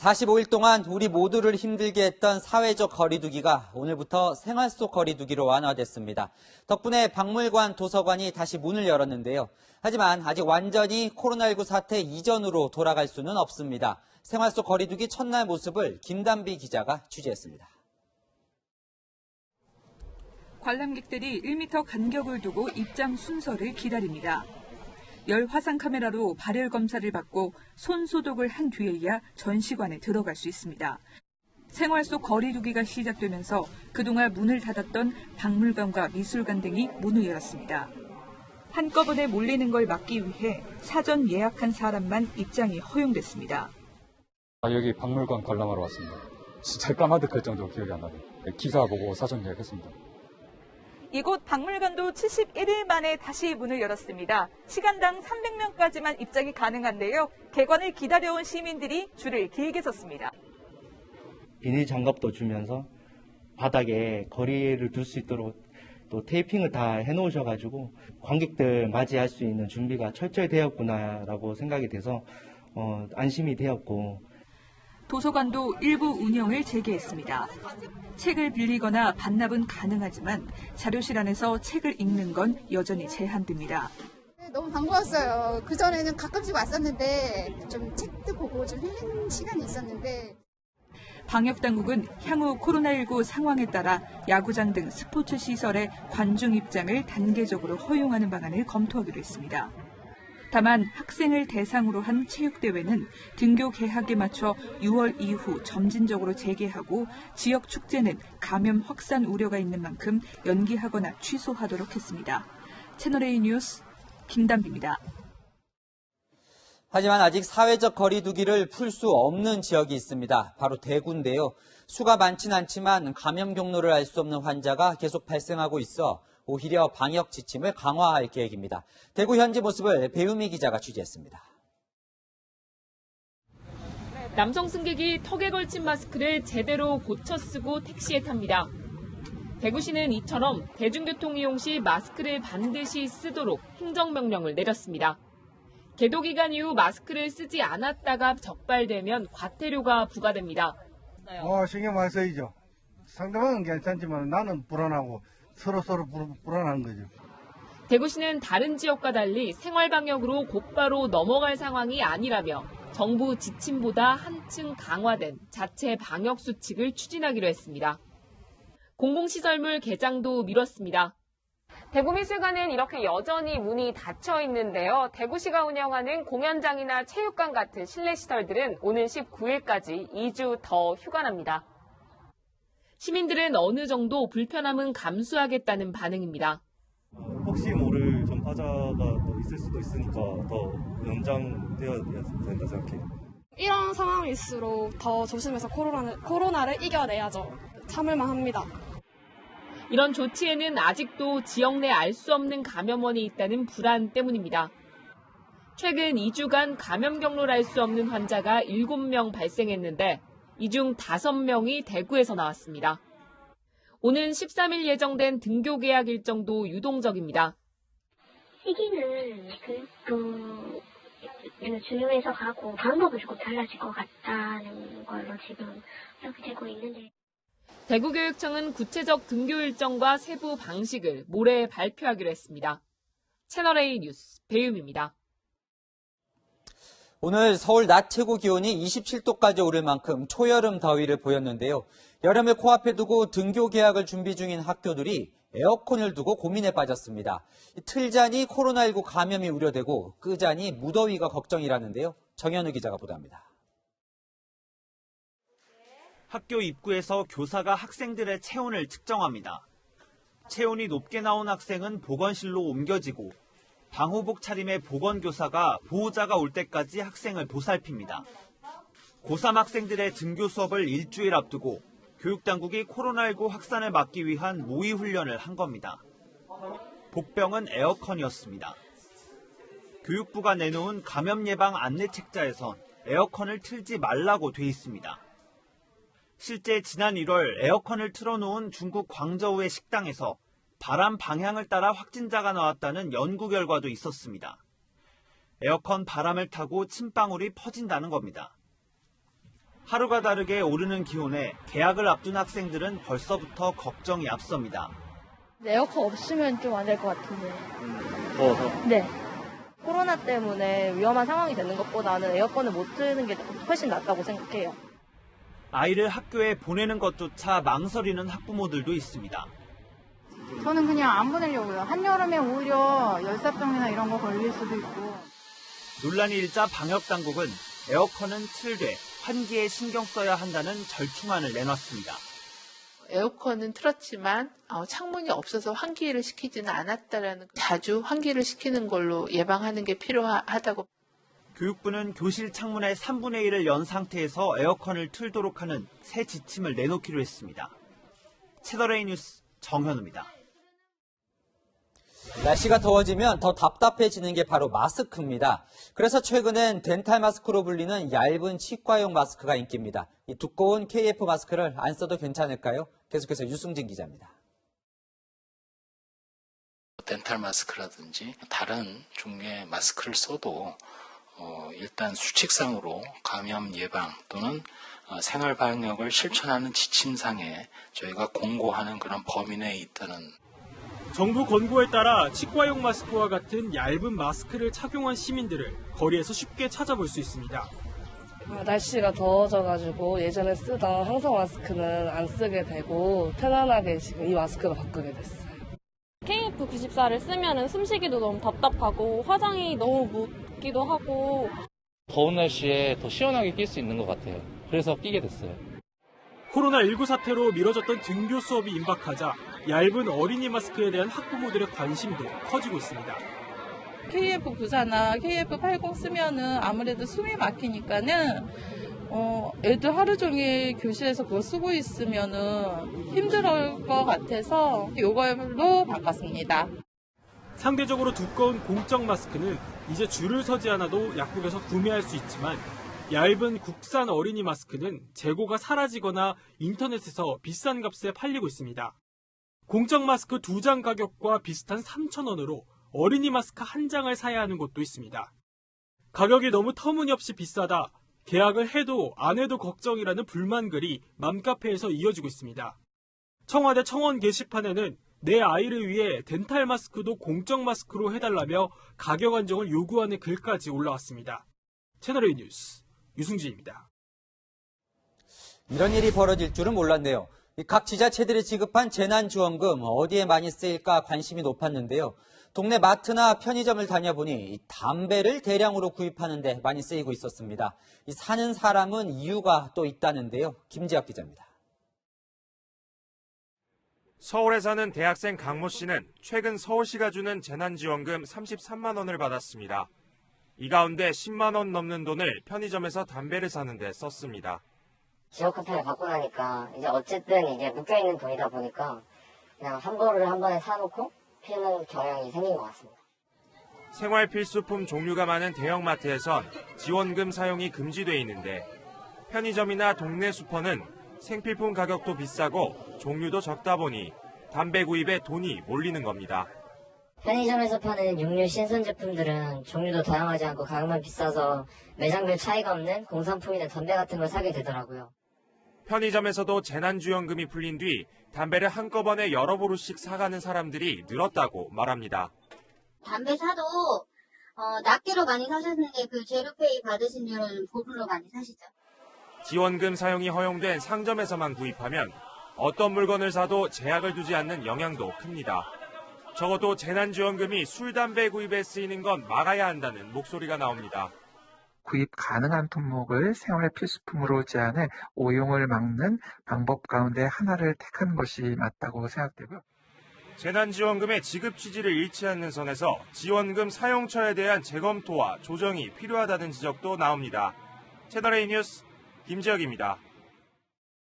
45일 동안 우리 모두를 힘들게 했던 사회적 거리두기가 오늘부터 생활 속 거리두기로 완화됐습니다. 덕분에 박물관, 도서관이 다시 문을 열었는데요. 하지만 아직 완전히 코로나19 사태 이전으로 돌아갈 수는 없습니다. 생활 속 거리두기 첫날 모습을 김단비 기자가 취재했습니다. 관람객들이 1m 간격을 두고 입장 순서를 기다립니다. 열 화상 카메라로 발열 검사를 받고 손 소독을 한 뒤에야 전시관에 들어갈 수 있습니다. 생활 속 거리두기가 시작되면서 그동안 문을 닫았던 박물관과 미술관 등이 문을 열었습니다. 한꺼번에 몰리는 걸 막기 위해 사전 예약한 사람만 입장이 허용됐습니다. 여기 박물관 관람하러 왔습니다. 진짜 까마득할 정도로 기억이 안 나네요. 기사 보고 사전 예약했습니다. 이곳 박물관도 71일 만에 다시 문을 열었습니다. 시간당 300명까지만 입장이 가능한데요. 개관을 기다려온 시민들이 줄을 길게 섰습니다. 비닐 장갑도 주면서 바닥에 거리를 둘 수 있도록 또 테이핑을 다 해놓으셔가지고 관객들 맞이할 수 있는 준비가 철저히 되었구나라고 생각이 돼서 안심이 되었고, 도서관도 일부 운영을 재개했습니다. 책을 빌리거나 반납은 가능하지만 자료실 안에서 책을 읽는 건 여전히 제한됩니다. 너무 반가웠어요. 그전에는 가끔씩 왔었는데 좀 책도 보고 좀 힐링 시간이 있었는데. 방역당국은 향후 코로나19 상황에 따라 야구장 등 스포츠 시설의 관중 입장을 단계적으로 허용하는 방안을 검토하기로 했습니다. 다만 학생을 대상으로 한 체육대회는 등교 개학에 맞춰 6월 이후 점진적으로 재개하고 지역 축제는 감염 확산 우려가 있는 만큼 연기하거나 취소하도록 했습니다. 채널A 뉴스 김단비입니다. 하지만 아직 사회적 거리두기를 풀 수 없는 지역이 있습니다. 바로 대구인데요. 수가 많진 않지만 감염 경로를 알 수 없는 환자가 계속 발생하고 있어 오히려 방역 지침을 강화할 계획입니다. 대구 현지 모습을 배우미 기자가 취재했습니다. 남성 승객이 턱에 걸친 마스크를 제대로 고쳐 쓰고 택시에 탑니다. 대구시는 이처럼 대중교통 이용 시 마스크를 반드시 쓰도록 행정명령을 내렸습니다. 계도 기간 이후 마스크를 쓰지 않았다가 적발되면 과태료가 부과됩니다. 신경 많이 써야죠. 상대방은 괜찮지만 나는 불안하고 서로 불안한 거죠. 대구시는 다른 지역과 달리 생활방역으로 곧바로 넘어갈 상황이 아니라며 정부 지침보다 한층 강화된 자체 방역 수칙을 추진하기로 했습니다. 공공시설물 개장도 미뤘습니다. 대구미술관은 이렇게 여전히 문이 닫혀 있는데요. 대구시가 운영하는 공연장이나 체육관 같은 실내시설들은 오늘 19일까지 2주 더 휴관합니다. 시민들은 어느 정도 불편함은 감수하겠다는 반응입니다. 혹시 모를 전파자가 더 있을 수도 있으니까 더 연장되어야 된다 생각해요. 이런 상황일수록 더 조심해서 코로나를 이겨내야죠. 참을만 합니다. 이런 조치에는 아직도 지역 내 알 수 없는 감염원이 있다는 불안 때문입니다. 최근 2주간 감염 경로를 알 수 없는 환자가 7명 발생했는데 이 중 5명이 대구에서 나왔습니다. 오는 13일 예정된 등교 개학 일정도 유동적입니다. 시기는 주요해서 가고 방법은 조금 달라질 것 같다는 걸로 지금 이렇게 되고 있는데. 대구교육청은 구체적 등교 일정과 세부 방식을 모레 발표하기로 했습니다. 채널A 뉴스 배유미입니다. 오늘 서울 낮 최고 기온이 27도까지 오를 만큼 초여름 더위를 보였는데요. 여름을 코앞에 두고 등교 개학을 준비 중인 학교들이 에어컨을 두고 고민에 빠졌습니다. 틀자니 코로나19 감염이 우려되고 끄자니 무더위가 걱정이라는데요. 정현우 기자가 보도합니다. 학교 입구에서 교사가 학생들의 체온을 측정합니다. 체온이 높게 나온 학생은 보건실로 옮겨지고 방호복 차림의 보건교사가 보호자가 올 때까지 학생을 보살핍니다. 고3 학생들의 등교 수업을 일주일 앞두고 교육당국이 코로나19 확산을 막기 위한 모의훈련을 한 겁니다. 복병은 에어컨이었습니다. 교육부가 내놓은 감염 예방 안내 책자에선 에어컨을 틀지 말라고 돼 있습니다. 실제 지난 1월 에어컨을 틀어놓은 중국 광저우의 식당에서 바람 방향을 따라 확진자가 나왔다는 연구 결과도 있었습니다. 에어컨 바람을 타고 침방울이 퍼진다는 겁니다. 하루가 다르게 오르는 기온에 개학을 앞둔 학생들은 벌써부터 걱정이 앞섭니다. 에어컨 없으면 좀 안 될 것 같은데. 더워서? 네. 코로나 때문에 위험한 상황이 되는 것보다는 에어컨을 못 트는 게 훨씬 낫다고 생각해요. 아이를 학교에 보내는 것조차 망설이는 학부모들도 있습니다. 저는 그냥 안 보내려고요. 한여름에 오히려 열사병이나 이런 거 걸릴 수도 있고. 논란이 일자 방역당국은 에어컨은 틀되 환기에 신경 써야 한다는 절충안을 내놨습니다. 에어컨은 틀었지만 창문이 없어서 환기를 시키지는 않았다라는, 자주 환기를 시키는 걸로 예방하는 게 필요하다고. 교육부는 교실 창문의 3분의 1을 연 상태에서 에어컨을 틀도록 하는 새 지침을 내놓기로 했습니다. 채널A 뉴스 정현우입니다. 날씨가 더워지면 더 답답해지는 게 바로 마스크입니다. 그래서 최근엔 덴탈 마스크로 불리는 얇은 치과용 마스크가 인기입니다. 이 두꺼운 KF 마스크를 안 써도 괜찮을까요? 계속해서 유승진 기자입니다. 덴탈 마스크라든지 다른 종류의 마스크를 써도 일단 수칙상으로 감염 예방 또는 생활 방역을 실천하는 지침상에 저희가 공고하는 그런 범위 내에 있다는. 정부 권고에 따라 치과용 마스크와 같은 얇은 마스크를 착용한 시민들을 거리에서 쉽게 찾아볼 수 있습니다. 날씨가 더워져가지고 예전에 쓰던 항상 마스크는 안 쓰게 되고 편안하게 지금 이 마스크로 바꾸게 됐어요. KF94를 쓰면 숨쉬기도 너무 답답하고 화장이 너무 묻기도 하고. 더운 날씨에 더 시원하게 낄 수 있는 것 같아요. 그래서 끼게 됐어요. 코로나19 사태로 미뤄졌던 등교 수업이 임박하자 얇은 어린이 마스크에 대한 학부모들의 관심도 커지고 있습니다. KF94나 KF80 쓰면은 아무래도 숨이 막히니까는 애들 하루 종일 교실에서 그거 쓰고 있으면은 힘들 것 같아서 이걸로 바꿨습니다. 상대적으로 두꺼운 공적 마스크는 이제 줄을 서지 않아도 약국에서 구매할 수 있지만 얇은 국산 어린이 마스크는 재고가 사라지거나 인터넷에서 비싼 값에 팔리고 있습니다. 공적 마스크 2장 가격과 비슷한 3,000원으로 어린이 마스크 1장을 사야 하는 곳도 있습니다. 가격이 너무 터무니없이 비싸다, 계약을 해도 안 해도 걱정이라는 불만글이 맘카페에서 이어지고 있습니다. 청와대 청원 게시판에는 내 아이를 위해 덴탈 마스크도 공적 마스크로 해달라며 가격 안정을 요구하는 글까지 올라왔습니다. 채널A 뉴스 유승진입니다. 이런 일이 벌어질 줄은 몰랐네요. 각 지자체들이 지급한 재난지원금 어디에 많이 쓰일까 관심이 높았는데요. 동네 마트나 편의점을 다녀보니 담배를 대량으로 구입하는 데 많이 쓰이고 있었습니다. 사는 사람은 이유가 또 있다는데요. 김지학 기자입니다. 서울에 사는 대학생 강모 씨는 최근 서울시가 주는 재난지원금 33만 원을 받았습니다. 이 가운데 10만 원 넘는 돈을 편의점에서 담배를 사는 데 썼습니다. 지역 쿠폰을 받고 나니까 이제 어쨌든 이제 묶여있는 돈이다 보니까 그냥 한 벌을 한 번에 사놓고 피우는 경향이 생긴 것 같습니다. 생활 필수품 종류가 많은 대형마트에선 지원금 사용이 금지돼 있는데 편의점이나 동네 슈퍼는 생필품 가격도 비싸고 종류도 적다 보니 담배 구입에 돈이 몰리는 겁니다. 편의점에서 파는 육류 신선 제품들은 종류도 다양하지 않고 가격만 비싸서 매장별 차이가 없는 공산품이나 담배 같은 걸 사게 되더라고요. 편의점에서도 재난지원금이 풀린 뒤 담배를 한꺼번에 여러 보루씩 사가는 사람들이 늘었다고 말합니다. 담배 사도 낱개로 많이 사셨는데 그 제로페이 받으신 이유는 보루로 많이 사시죠. 지원금 사용이 허용된 상점에서만 구입하면 어떤 물건을 사도 제약을 두지 않는 영향도 큽니다. 적어도 재난지원금이 술, 담배 구입에 쓰이는 건 막아야 한다는 목소리가 나옵니다. 구입 가능한 품목을 생활 필수품으로 제한해 오용을 막는 방법 가운데 하나를 택하는 것이 맞다고 생각되고요. 재난지원금의 지급 취지를 잃지 않는 선에서 지원금 사용처에 대한 재검토와 조정이 필요하다는 지적도 나옵니다. 채널A 뉴스 김지혁입니다.